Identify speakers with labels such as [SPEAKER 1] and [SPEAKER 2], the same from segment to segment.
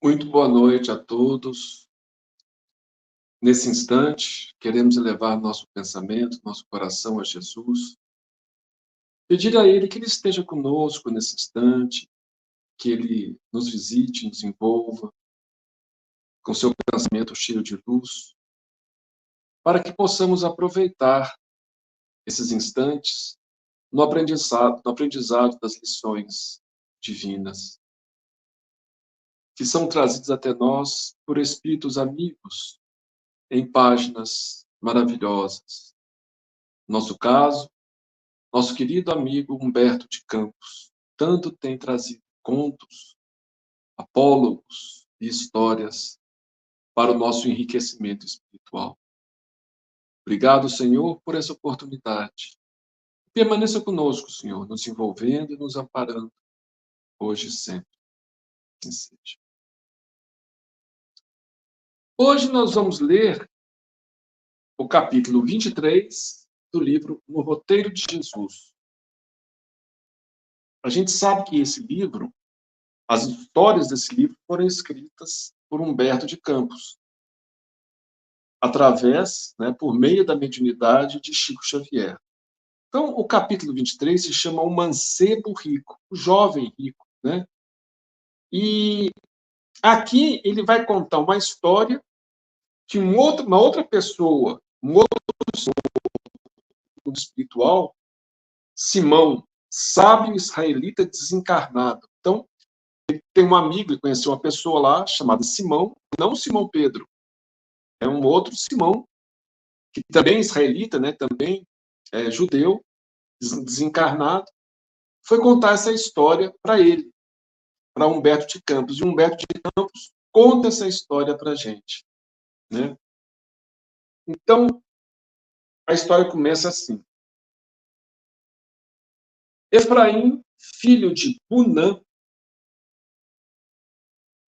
[SPEAKER 1] Muito boa noite a todos. Nesse instante, queremos elevar nosso pensamento, nosso coração a Jesus. Pedir a Ele que Ele esteja conosco nesse instante, que Ele nos visite, nos envolva com seu pensamento cheio de luz, para que possamos aproveitar esses instantes no aprendizado das lições divinas, que são trazidas até nós por espíritos amigos em páginas maravilhosas. No nosso caso, nosso querido amigo Humberto de Campos tanto tem trazido contos, apólogos e histórias para o nosso enriquecimento espiritual. Obrigado, Senhor, por essa oportunidade. Permaneça conosco, Senhor, nos envolvendo e nos amparando, hoje e sempre. Assim seja. Hoje nós vamos ler o capítulo 23 do livro No Roteiro de Jesus. A gente sabe que esse livro, as histórias desse livro foram escritas por Humberto de Campos, através, por meio da mediunidade de Chico Xavier. Então, o capítulo 23 se chama O Mancebo Rico, o Jovem Rico, né? E aqui ele vai contar uma história que uma outra pessoa, um outro espiritual, Simão, sábio israelita desencarnado. Então, ele tem um amigo, ele conheceu uma pessoa lá chamada Simão, não Simão Pedro, é um outro Simão, que também é israelita, né? Também é judeu, desencarnado, foi contar essa história para ele, para Humberto de Campos. E Humberto de Campos conta essa história para a gente, né? Então, a história começa assim. Efraim, filho de Bunã,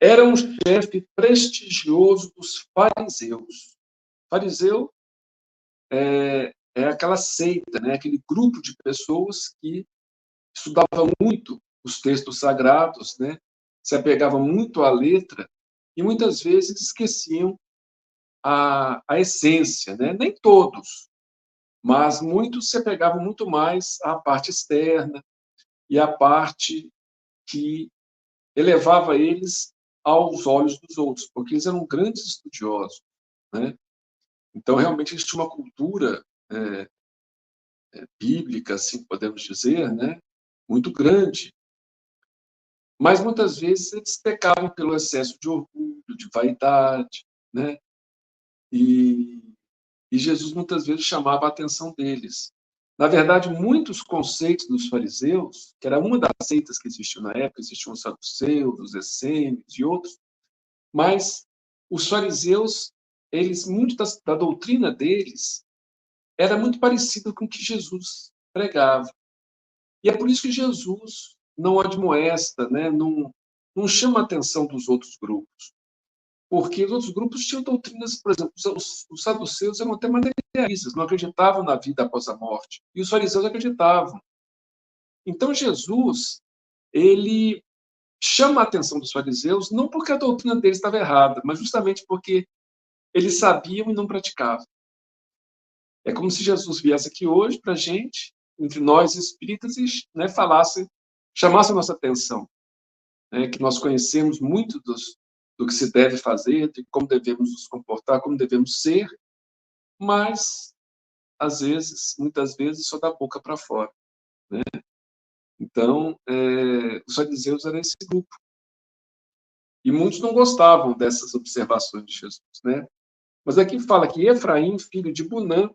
[SPEAKER 1] era um chefe prestigioso dos fariseus. Fariseu é aquela seita, né? Aquele grupo de pessoas que estudava muito os textos sagrados, né? Se apegava muito à letra e muitas vezes esqueciam a essência, né? Nem todos, mas muitos se apegavam muito mais à parte externa e à parte que elevava eles aos olhos dos outros, porque eles eram grandes estudiosos, né? Então, realmente, eles tinham uma cultura bíblica, assim podemos dizer, né? Muito grande. Mas, muitas vezes, eles pecavam pelo excesso de orgulho, de vaidade, né? E Jesus, muitas vezes, chamava a atenção deles. Na verdade, muitos conceitos dos fariseus, que era uma das seitas que existiam na época, existiam os saduceus, os essênios e outros, mas os fariseus, eles, muito da doutrina deles, era muito parecido com o que Jesus pregava. E é por isso que Jesus não admoesta, né? Não chama a atenção dos outros grupos. Porque os outros grupos tinham doutrinas, por exemplo, os saduceus eram até materialistas, não acreditavam na vida após a morte. E os fariseus acreditavam. Então, Jesus, ele chama a atenção dos fariseus, não porque a doutrina deles estava errada, mas justamente porque eles sabiam e não praticavam. É como se Jesus viesse aqui hoje para a gente, entre nós espíritas, e chamasse a nossa atenção. Né? Que nós conhecemos muito do que se deve fazer, de como devemos nos comportar, como devemos ser, mas, às vezes, muitas vezes, só da boca para fora. Né? Então, os fariseus eram esse grupo. E muitos não gostavam dessas observações de Jesus. Né? Mas aqui fala que Efraim, filho de Bunã,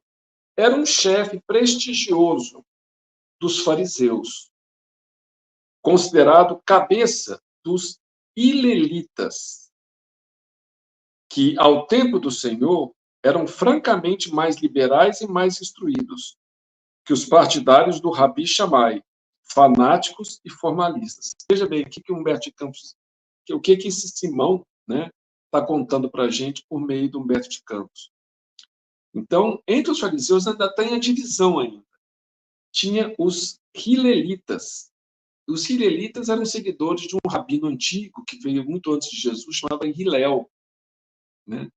[SPEAKER 1] era um chefe prestigioso dos fariseus, considerado cabeça dos ilelitas, que, ao tempo do Senhor, eram francamente mais liberais e mais instruídos que os partidários do Rabi Shammai, fanáticos e formalistas. Veja bem, o que Humberto de Campos, o que esse Simão, né, está contando para a gente por meio de Humberto de Campos. Então, entre os fariseus ainda tem a divisão ainda. Tinha os hilelitas, os hilelitas eram seguidores de um rabino antigo que veio muito antes de Jesus, chamado Hillel, né?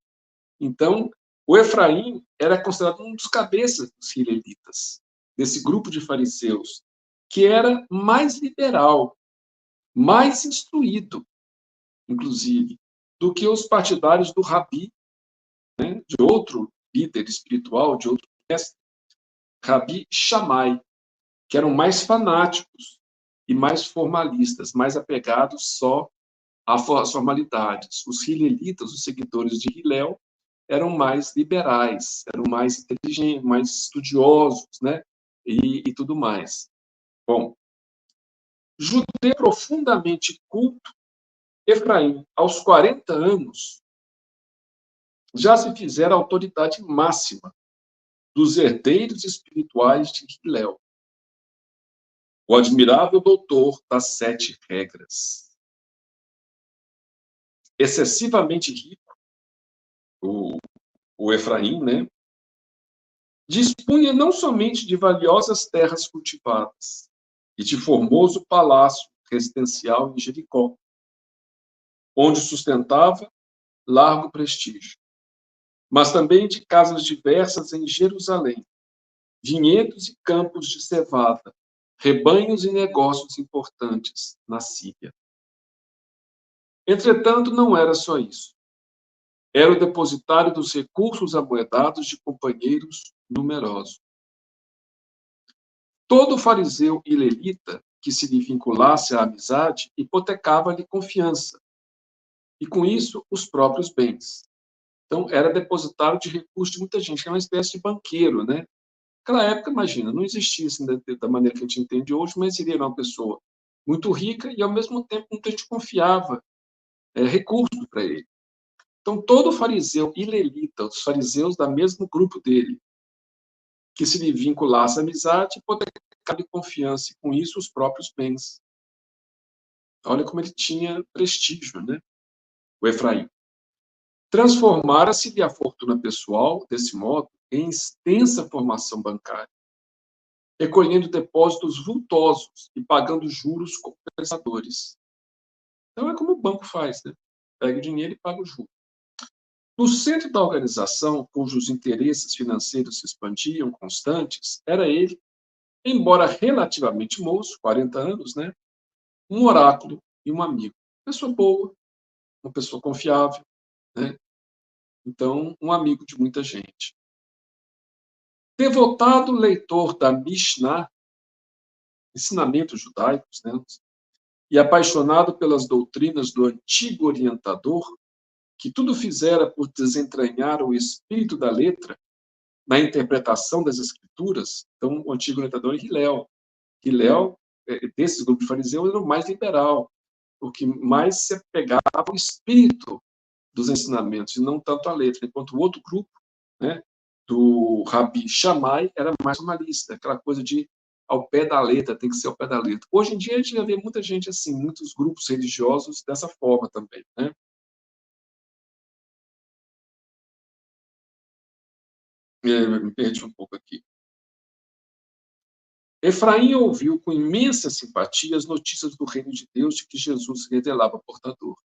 [SPEAKER 1] Então, o Efraim era considerado um dos cabeças dos hilelitas, desse grupo de fariseus, que era mais liberal, mais instruído, inclusive, do que os partidários do Rabi, né, de outro líder espiritual, de outro mestre, Rabi Shammai, que eram mais fanáticos e mais formalistas, mais apegados só às formalidades. Os hilelitas, os seguidores de Hillel, eram mais liberais, eram mais inteligentes, mais estudiosos, né? E tudo mais. Bom, judeu profundamente culto, Efraim, aos 40 anos, já se fizera a autoridade máxima dos herdeiros espirituais de Hillel, o admirável doutor das 7 regras. Excessivamente rico, o Efraim, né? Dispunha não somente de valiosas terras cultivadas e de formoso palácio residencial em Jericó, onde sustentava largo prestígio, mas também de casas diversas em Jerusalém, vinhedos e campos de cevada, rebanhos e negócios importantes na Síria. Entretanto, não era só isso. Era o depositário dos recursos amoedados de companheiros numerosos. Todo fariseu e levita que se lhe vinculasse à amizade hipotecava-lhe confiança, e com isso os próprios bens. Então, era depositário de recursos de muita gente, que é uma espécie de banqueiro, né? Naquela época, imagina, não existia assim, da maneira que a gente entende hoje, mas ele era uma pessoa muito rica e, ao mesmo tempo, muita gente confiava recursos para ele. Então, todo fariseu e levita, os fariseus da mesmo grupo dele, que se lhe vinculasse à amizade, hipotecava-lhe confiança, e com isso os próprios bens. Olha como ele tinha prestígio, né? O Efraim. Transformara-se-lhe a fortuna pessoal, desse modo, em extensa formação bancária, recolhendo depósitos vultosos e pagando juros compensadores. Então é como o banco faz, né? Pega o dinheiro e paga o juro. No centro da organização, cujos interesses financeiros se expandiam constantes, era ele, embora relativamente moço, 40 anos, né? Um oráculo e um amigo. Pessoa boa, uma pessoa confiável, né? Então, um amigo de muita gente. Devotado leitor da Mishnah, ensinamentos judaicos, né? E apaixonado pelas doutrinas do antigo orientador, que tudo fizera por desentranhar o espírito da letra na interpretação das escrituras. Então, o antigo orientador é Hillel. Hillel, desses grupos fariseus, era o mais liberal, o que mais se apegava ao espírito dos ensinamentos, e não tanto à letra, enquanto o outro grupo, né, do Rabi Shammai, era mais formalista, aquela coisa de ao pé da letra, tem que ser ao pé da letra. Hoje em dia, a gente já vê muita gente assim, muitos grupos religiosos dessa forma também, né? Me perdi um pouco aqui. Efraim ouviu com imensa simpatia as notícias do reino de Deus de que Jesus revelava portador.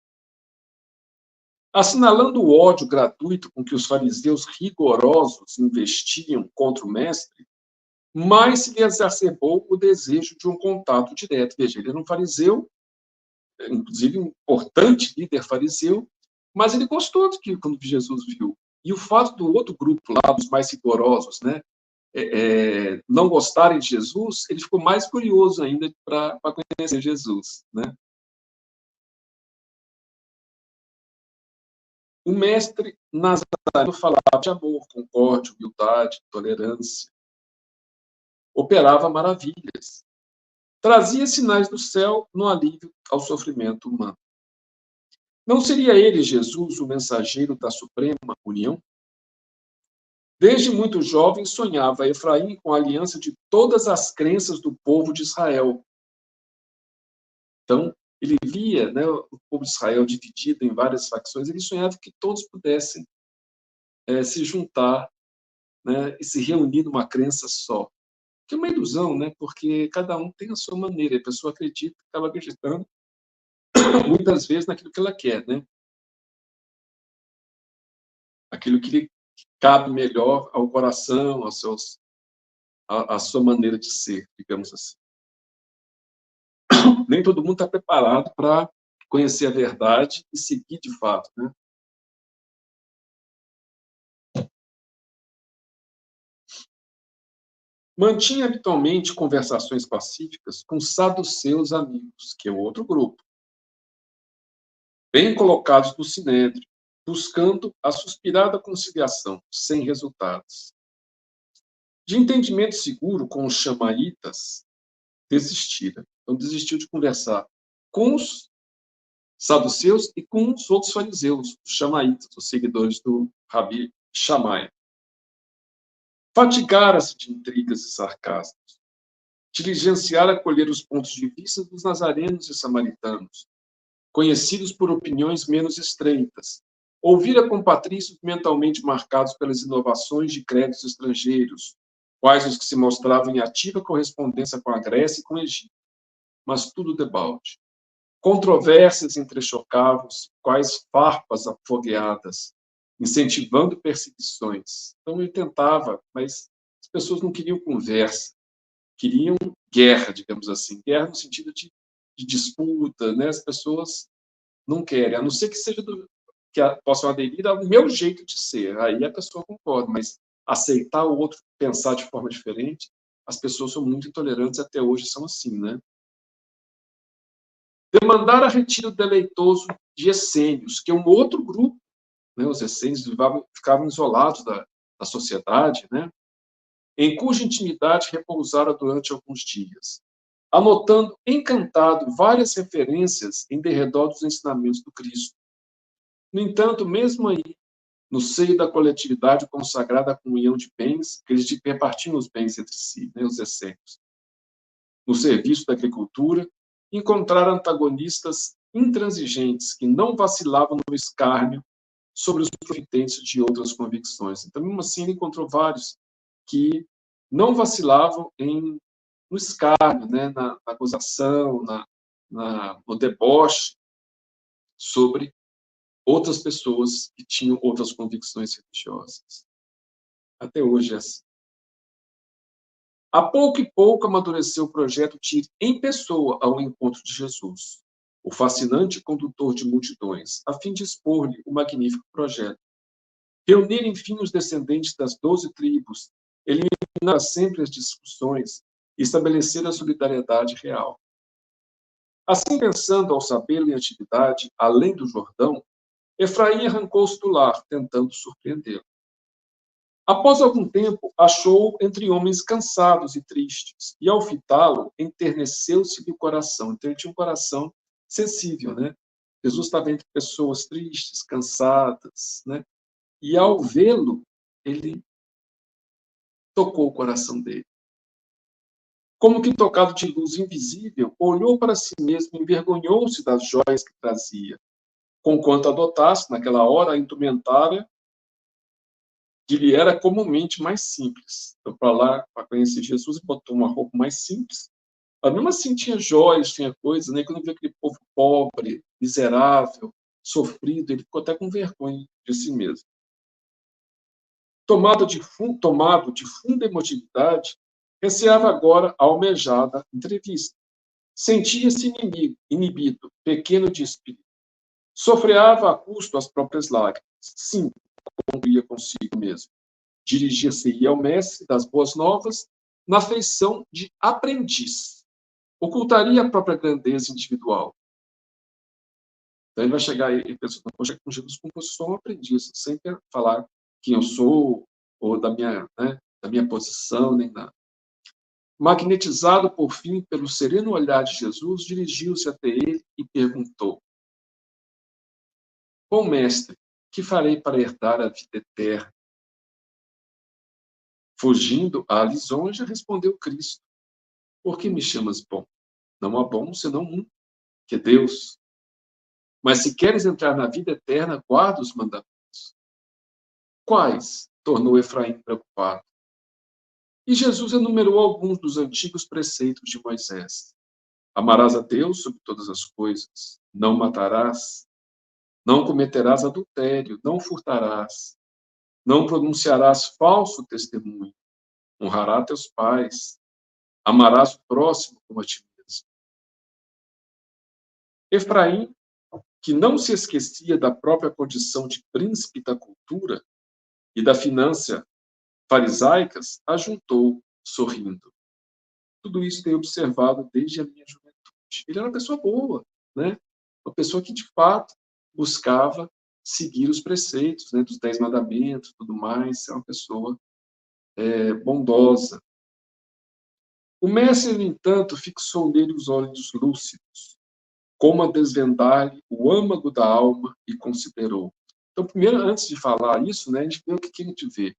[SPEAKER 1] Assinalando o ódio gratuito com que os fariseus rigorosos investiam contra o mestre, mais se lhe exacerbou o desejo de um contato direto. Veja, ele era um fariseu, inclusive um importante líder fariseu, mas ele gostou do que quando Jesus viu. E o fato do outro grupo lá, dos mais rigorosos, né, não gostarem de Jesus, ele ficou mais curioso ainda para conhecer Jesus, né? O mestre Nazareno falava de amor, concórdia, humildade, tolerância. Operava maravilhas. Trazia sinais do céu no alívio ao sofrimento humano. Não seria ele, Jesus, o mensageiro da suprema união? Desde muito jovem, sonhava Efraim com a aliança de todas as crenças do povo de Israel. Então, ele via, né, o povo de Israel dividido em várias facções, ele sonhava que todos pudessem se juntar, né, e se reunir numa crença só. Que é uma ilusão, né? Porque cada um tem a sua maneira, a pessoa acredita, acaba acreditando muitas vezes naquilo que ela quer, né? Aquilo que lhe cabe melhor ao coração, à sua maneira de ser, digamos assim. Nem todo mundo está preparado para conhecer a verdade e seguir de fato, né? Mantinha habitualmente conversações pacíficas com saduceus amigos, que é outro grupo, bem colocados no sinédrio, buscando a suspirada conciliação, sem resultados. De entendimento seguro com os xamaitas, desistira. Então, desistiu de conversar com os saduceus e com os outros fariseus, os xamaitas, os seguidores do Rabi Shammai. Fatigara-se de intrigas e sarcasmos. Diligenciara colher os pontos de vista dos nazarenos e samaritanos, conhecidos por opiniões menos estreitas. Ouvira com patrícios mentalmente marcados pelas inovações de credos estrangeiros, quais os que se mostravam em ativa correspondência com a Grécia e com o Egito, mas tudo debalde. Controvérsias entrechocavam-se, quais farpas afogueadas, incentivando perseguições. Então ele tentava, mas as pessoas não queriam conversa, queriam guerra, digamos assim. Guerra no sentido de disputa, né? As pessoas não querem, a não ser que seja possam aderir ao meu jeito de ser. Aí a pessoa concorda, mas aceitar o outro pensar de forma diferente, as pessoas são muito intolerantes, até hoje são assim, né? Demandara retiro deleitoso de essênios, que é um outro grupo, né? Os essênios ficavam isolados da sociedade, né? Em cuja intimidade repousara durante alguns dias, anotando encantado várias referências em derredor dos ensinamentos do Cristo. No entanto, mesmo aí, no seio da coletividade consagrada à comunhão de bens, que eles repartiam os bens entre si, né, os essênios, no serviço da agricultura, encontraram antagonistas intransigentes que não vacilavam no escárnio sobre os profitentes de outras convicções. Então, mesmo assim, ele encontrou vários que não vacilavam no escárnio, né, na acusação, no deboche sobre outras pessoas que tinham outras convicções religiosas. Até hoje é assim. A pouco e pouco amadureceu o projeto de ir em pessoa ao encontro de Jesus, o fascinante condutor de multidões, a fim de expor-lhe o magnífico projeto. Reunir, enfim, os descendentes das 12 tribos, eliminar sempre as discussões e estabelecer a solidariedade real. Assim, pensando ao sabê-lo em atividade, além do Jordão, Efraim arrancou-se do lar, tentando surpreendê-lo. Após algum tempo, achou entre homens cansados e tristes, e ao fitá-lo, enterneceu-se-lhe o coração. Então, ele tinha um coração sensível, né? Jesus estava entre pessoas tristes, cansadas, né? E ao vê-lo, ele tocou o coração dele. Como que tocado de luz invisível, olhou para si mesmo e envergonhou-se das joias que trazia, conquanto adotasse, naquela hora, a indumentária que lhe era comumente mais simples. Então, para lá, para conhecer Jesus, botou uma roupa mais simples. Mas mesmo assim tinha joias, tinha coisas, né? Quando viu aquele povo pobre, miserável, sofrido, ele ficou até com vergonha de si mesmo. Tomado de funda emotividade, receava agora a almejada entrevista. Sentia-se inibido, pequeno de espírito. Sofreava a custo as próprias lágrimas. Sim, concluía consigo mesmo. Dirigia-se-ia ao mestre das boas novas na feição de aprendiz. Ocultaria a própria grandeza individual. Então ele vai chegar e pensa, vou chegar com Jesus como se fosse um aprendiz, sem falar quem eu sou, ou da minha posição, nem nada. Magnetizado, por fim, pelo sereno olhar de Jesus, dirigiu-se até ele e perguntou: Bom mestre, que farei para herdar a vida eterna? Fugindo à lisonja, respondeu Cristo: Por que me chamas bom? Não há bom senão um, que é Deus. Mas se queres entrar na vida eterna, guarda os mandamentos. Quais? Tornou Efraim preocupado. E Jesus enumerou alguns dos antigos preceitos de Moisés. Amarás a Deus sobre todas as coisas, não matarás, não cometerás adultério, não furtarás, não pronunciarás falso testemunho, honrarás teus pais, amarás o próximo como a ti mesmo. Efraim, que não se esquecia da própria condição de príncipe da cultura e da finança farisaicas, ajuntou, sorrindo. Tudo isso tenho observado desde a minha juventude. Ele era uma pessoa boa, né? Uma pessoa que, de fato, buscava seguir os preceitos, né, dos 10 mandamentos, tudo mais. É uma pessoa bondosa. O mestre, no entanto, fixou nele os olhos lúcidos, como a desvendar-lhe o âmago da alma, e considerou. Então, primeiro, antes de falar isso, né, a gente vê o que a gente vê.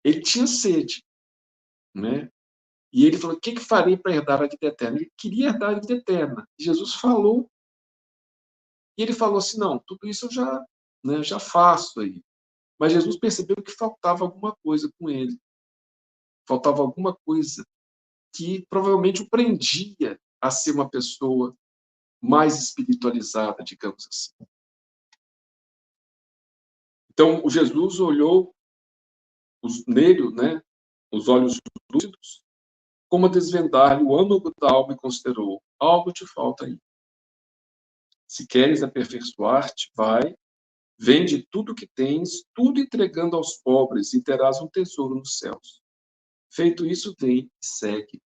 [SPEAKER 1] Ele tinha sede, né? E ele falou: o que farei para herdar a vida eterna? Ele queria herdar a vida eterna. E Jesus falou, e ele falou assim: não, tudo isso eu já, né, já faço aí. Mas Jesus percebeu que faltava alguma coisa com ele. Faltava alguma coisa que provavelmente o prendia a ser uma pessoa mais espiritualizada, digamos assim. Então, o Jesus olhou nele, né, os olhos lúcidos, como a desvendar-lhe o âmago da alma, e considerou: algo te falta aí. Se queres aperfeiçoar-te, vai, vende tudo o que tens, tudo entregando aos pobres, e terás um tesouro nos céus. Feito isso, vem e segue.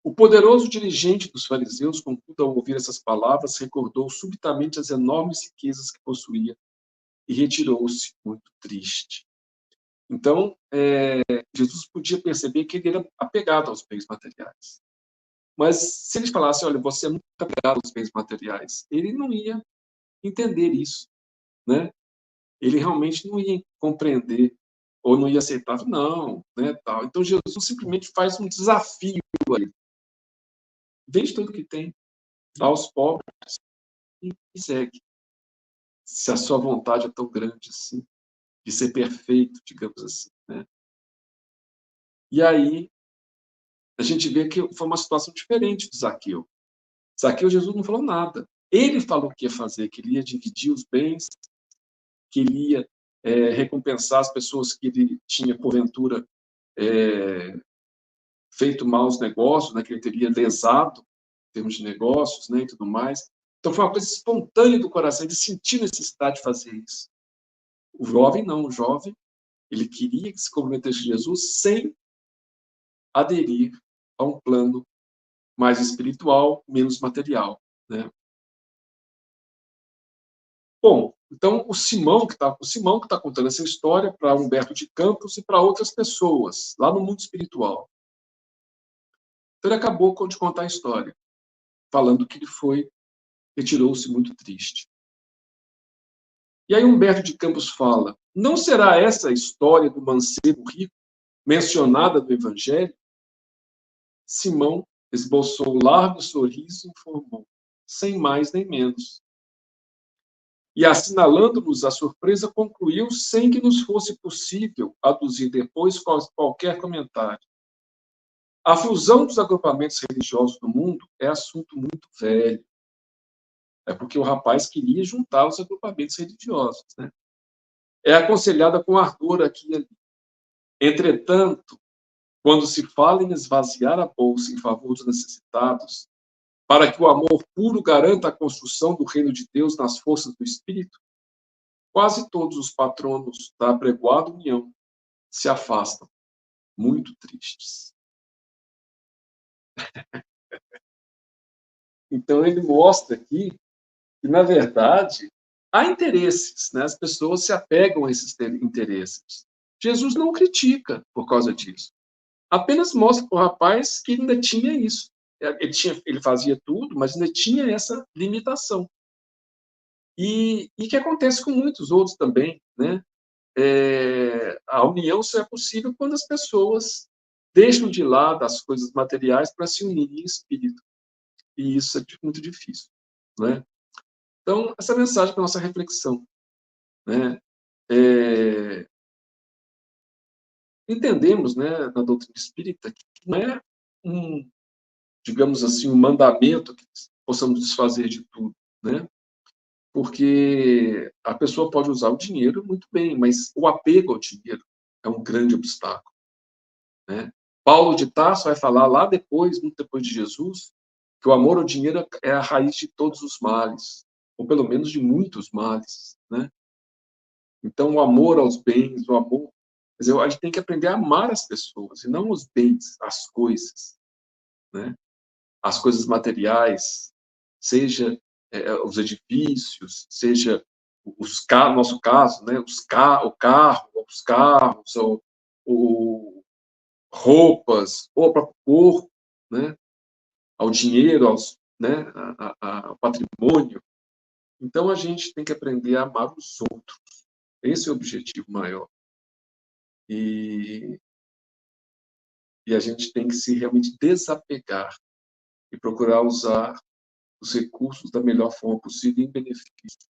[SPEAKER 1] O poderoso dirigente dos fariseus, contudo, ao ouvir essas palavras, recordou subitamente as enormes riquezas que possuía e retirou-se muito triste. Então, Jesus podia perceber que ele era apegado aos bens materiais. Mas se ele falasse: olha, você é muito apegado aos bens materiais, ele não ia entender isso, né? Ele realmente não ia compreender ou não ia aceitar, não, né, tal. Então Jesus simplesmente faz um desafio a ele. Vende tudo que tem, dá aos pobres e segue. Se a sua vontade é tão grande assim, de ser perfeito, digamos assim, né? E aí a gente vê que foi uma situação diferente de Zaqueu. Zaqueu, Jesus não falou nada. Ele falou o que ia fazer, que ele ia dividir os bens, que ele ia recompensar as pessoas que ele tinha, porventura, feito maus negócios, né, que ele teria lesado em termos de negócios, né, e tudo mais. Então, foi uma coisa espontânea do coração, ele sentiu necessidade de fazer isso. O jovem não, o jovem, ele queria que se comprometesse com Jesus sem aderir a um plano mais espiritual, menos material, né? Bom, então o Simão que está contando essa história para Humberto de Campos e para outras pessoas lá no mundo espiritual. Então ele acabou de contar a história, falando que ele retirou-se muito triste. E aí Humberto de Campos fala: não será essa a história do mancebo rico mencionada no Evangelho? Simão esboçou um largo sorriso e informou: sem mais nem menos. E, assinalando-nos a surpresa, concluiu, sem que nos fosse possível aduzir depois qualquer comentário: a fusão dos agrupamentos religiosos do mundo é assunto muito velho. É porque o rapaz queria juntar os agrupamentos religiosos, né? É aconselhada com ardor aqui e ali. Entretanto, quando se fala em esvaziar a bolsa em favor dos necessitados, para que o amor puro garanta a construção do reino de Deus nas forças do Espírito, quase todos os patronos da apregoada união se afastam, muito tristes. Então, ele mostra aqui que, na verdade, há interesses, né? As pessoas se apegam a esses interesses. Jesus não critica por causa disso. Apenas mostra para o rapaz que ainda tinha isso. Ele fazia tudo, mas ainda tinha essa limitação. E que acontece com muitos outros também, né? A união só é possível quando as pessoas deixam de lado as coisas materiais para se unirem em espírito. E isso é muito difícil, né? Então, essa mensagem para nossa reflexão, né? entendemos, né, na doutrina espírita, que não é digamos assim, um mandamento que possamos desfazer de tudo, né? Porque a pessoa pode usar o dinheiro muito bem, mas o apego ao dinheiro é um grande obstáculo, né? Paulo de Tarso vai falar lá depois, muito depois de Jesus, que o amor ao dinheiro é a raiz de todos os males, ou pelo menos de muitos males, né? Então, o amor aos bens, o amor... Quer dizer, a gente tem que aprender a amar as pessoas, e não os bens, as coisas, né? As coisas materiais, seja os edifícios, seja os carros, no nosso caso, né? O carro, os carros, ou roupas, ou o próprio corpo, né? Ao dinheiro, né? Ao patrimônio. Então, a gente tem que aprender a amar os outros. Esse é o objetivo maior. E a gente tem que se realmente desapegar e procurar usar os recursos da melhor forma possível em benefício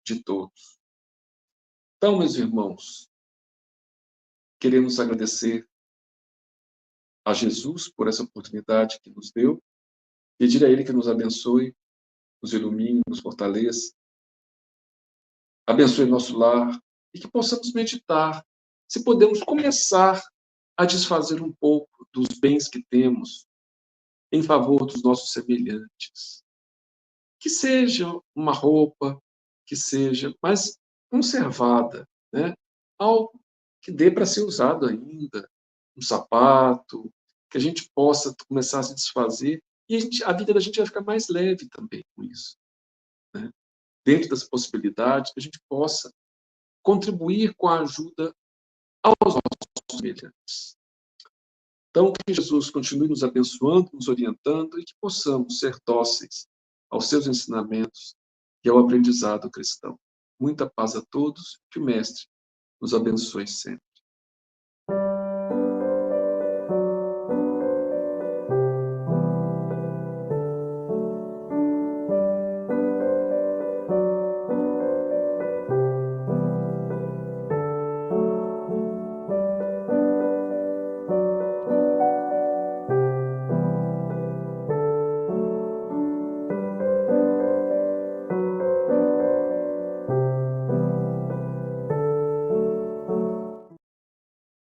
[SPEAKER 1] de todos. Então, meus irmãos, queremos agradecer a Jesus por essa oportunidade que nos deu, pedir a Ele que nos abençoe, nos ilumine, nos fortaleça, abençoe nosso lar e que possamos meditar se podemos começar a desfazer um pouco dos bens que temos em favor dos nossos semelhantes. Que seja uma roupa, que seja, mas conservada, né? Algo que dê para ser usado ainda, um sapato, que a gente possa começar a se desfazer e a vida da gente vai ficar mais leve também com isso, né? Dentro das possibilidades, que a gente possa contribuir com a ajuda aos nossos semelhantes. Então, que Jesus continue nos abençoando, nos orientando e que possamos ser dóceis aos seus ensinamentos e ao aprendizado cristão. Muita paz a todos, que o Mestre nos abençoe sempre.